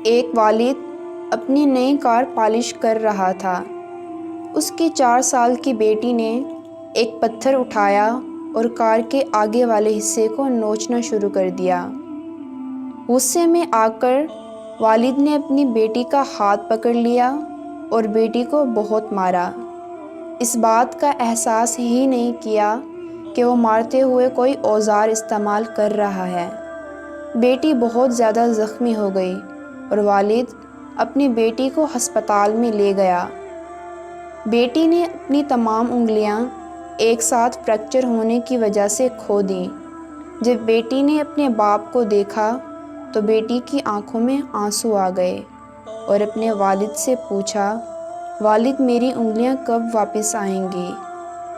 ایک والد اپنی نئی کار پالش کر رہا تھا۔ اس کی 4 سال کی بیٹی نے ایک پتھر اٹھایا اور کار کے آگے والے حصے کو نوچنا شروع کر دیا۔ غصے میں آ کر والد نے اپنی بیٹی کا ہاتھ پکڑ لیا اور بیٹی کو بہت مارا۔ اس بات کا احساس ہی نہیں کیا کہ وہ مارتے ہوئے کوئی اوزار استعمال کر رہا ہے۔ بیٹی بہت زیادہ زخمی ہو گئی اور والد اپنی بیٹی کو ہسپتال میں لے گیا۔ بیٹی نے اپنی تمام انگلیاں ایک ساتھ فریکچر ہونے کی وجہ سے کھو دیں۔ جب بیٹی نے اپنے باپ کو دیکھا تو بیٹی کی آنکھوں میں آنسو آ گئے اور اپنے والد سے پوچھا، والد میری انگلیاں کب واپس آئیں گی؟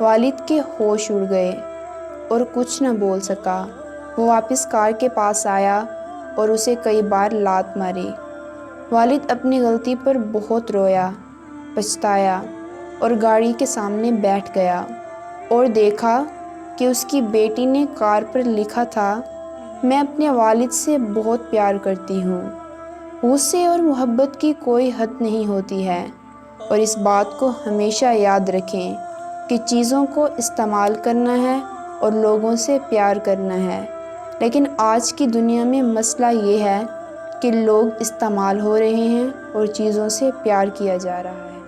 والد کے ہوش اڑ گئے اور کچھ نہ بول سکا۔ وہ واپس کار کے پاس آیا اور اسے کئی بار لات ماری۔ والد اپنی غلطی پر بہت رویا، پچھتایا اور گاڑی کے سامنے بیٹھ گیا اور دیکھا کہ اس کی بیٹی نے کار پر لکھا تھا، میں اپنے والد سے بہت پیار کرتی ہوں۔ غصے اور محبت کی کوئی حد نہیں ہوتی ہے، اور اس بات کو ہمیشہ یاد رکھیں کہ چیزوں کو استعمال کرنا ہے اور لوگوں سے پیار کرنا ہے، لیکن آج کی دنیا میں مسئلہ یہ ہے کہ لوگ استعمال ہو رہے ہیں اور چیزوں سے پیار کیا جا رہا ہے۔